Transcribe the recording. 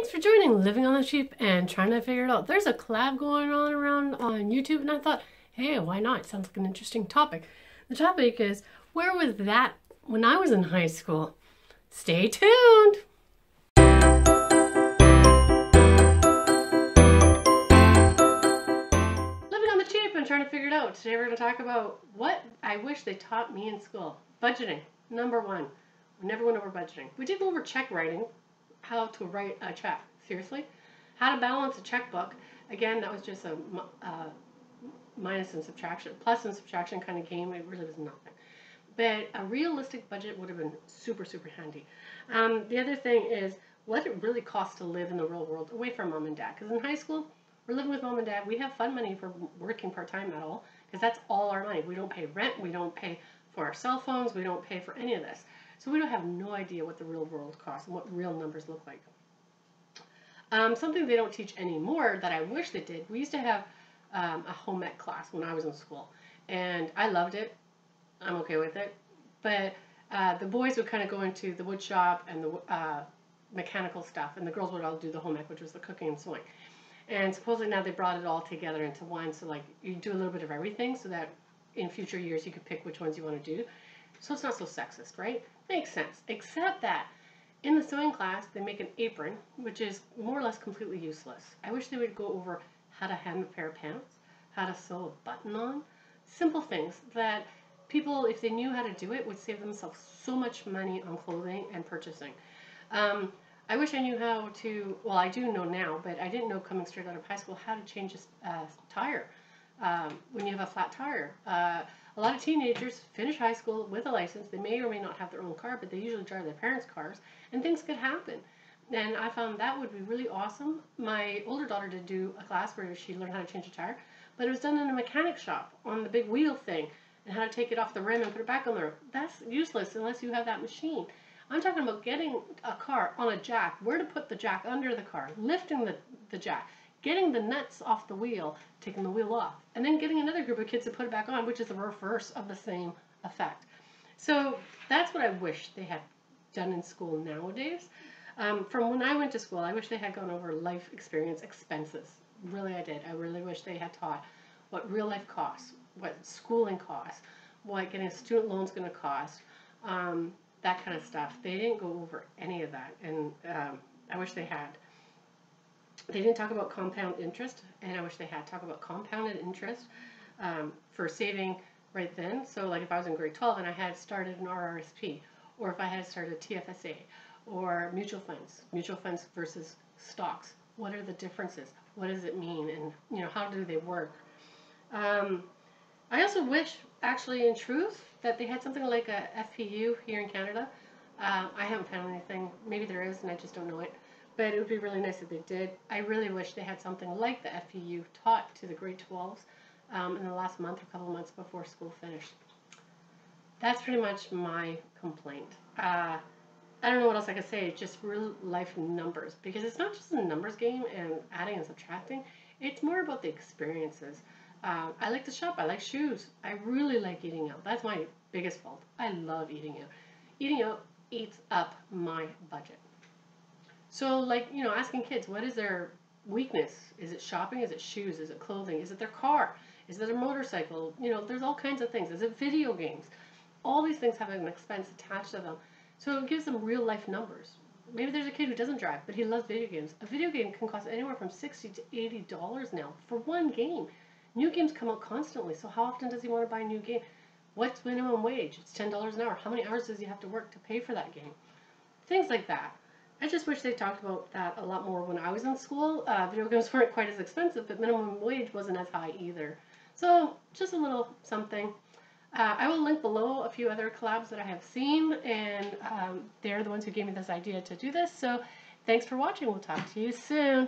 Thanks for joining Living on the Cheap and trying to figure it out. There's a collab going on around on YouTube and I thought, hey, why not? It sounds like an interesting topic. The topic is, where was that when I was in high school? Stay tuned! Living on the Cheap and trying to figure it out. Today we're going to talk about what I wish they taught me in school. Budgeting, number one. We never went over budgeting. We did go over check writing. How to write a check. Seriously? How to balance a checkbook. Again, that was just a minus and subtraction. Plus and subtraction kind of game. It really was nothing. But a realistic budget would have been super, super handy. The other thing is what it really costs to live in the real world away from mom and dad. Because in high school, we're living with mom and dad. We have fun money for working part-time at all. Because that's all our money. We don't pay rent. We don't pay for our cell phones. We don't pay for any of this. So we don't have no idea what the real world costs and what real numbers look like. Something they don't teach anymore that I wish they did. We used to have a home ec class when I was in school. And I loved it. I'm okay with it. But the boys would kind of go into the wood shop and the mechanical stuff. And the girls would all do the home ec, which was the cooking and sewing. And supposedly now they brought it all together into one. So like you do a little bit of everything so that in future years you could pick which ones you want to do. So it's not so sexist, right? Makes sense. Except that in the sewing class, they make an apron, which is more or less completely useless. I wish they would go over how to hem a pair of pants, how to sew a button on. Simple things that people, if they knew how to do it, would save themselves so much money on clothing and purchasing. I wish I knew how to, well, I do know now, but I didn't know coming straight out of high school how to change a tire when you have a flat tire. A lot of teenagers finish high school with a license. They may or may not have their own car, but they usually drive their parents' cars, and things could happen. And I found that would be really awesome. My older daughter did do a class where she learned how to change a tire, but it was done in a mechanic shop on the big wheel thing, and how to take it off the rim and put it back on the rim. That's useless unless you have that machine. I'm talking about getting a car on a jack, where to put the jack under the car, lifting the jack, getting the nuts off the wheel, taking the wheel off, and then getting another group of kids to put it back on, which is the reverse of the same effect. So that's what I wish they had done in school nowadays. From when I went to school, I wish they had gone over life experience expenses. Really, I did. I really wish they had taught what real life costs, what schooling costs, what getting a student loan is going to cost, that kind of stuff. They didn't go over any of that, and I wish they had. They didn't talk about compound interest, and I wish they had talked about compounded interest for saving right then. So like if I was in grade 12 and I had started an RRSP, or if I had started a TFSA, or mutual funds versus stocks, what are the differences? What does it mean? And how do they work? I also wish, actually in truth, that they had something like a FPU here in Canada. I haven't found anything. Maybe there is and I just don't know it. But it would be really nice if they did. I really wish they had something like the FPU taught to the grade 12s in the last month or couple of months before school finished. That's pretty much my complaint. I don't know what else I could say, just real life numbers. Because it's not just a numbers game and adding and subtracting. It's more about the experiences. I like to shop. I like shoes. I really like eating out. That's my biggest fault. I love eating out. Eating out eats up my budget. So like, asking kids, what is their weakness? Is it shopping? Is it shoes? Is it clothing? Is it their car? Is it a motorcycle? There's all kinds of things. Is it video games? All these things have an expense attached to them. So it gives them real life numbers. Maybe there's a kid who doesn't drive, but he loves video games. A video game can cost anywhere from $60 to $80 now for one game. New games come out constantly, so how often does he want to buy a new game? What's minimum wage? It's $10 an hour. How many hours does he have to work to pay for that game? Things like that. I just wish they talked about that a lot more when I was in school. Video games weren't quite as expensive, but minimum wage wasn't as high either. So just a little something. I will link below a few other collabs that I have seen, and they're the ones who gave me this idea to do this. So thanks for watching. We'll talk to you soon.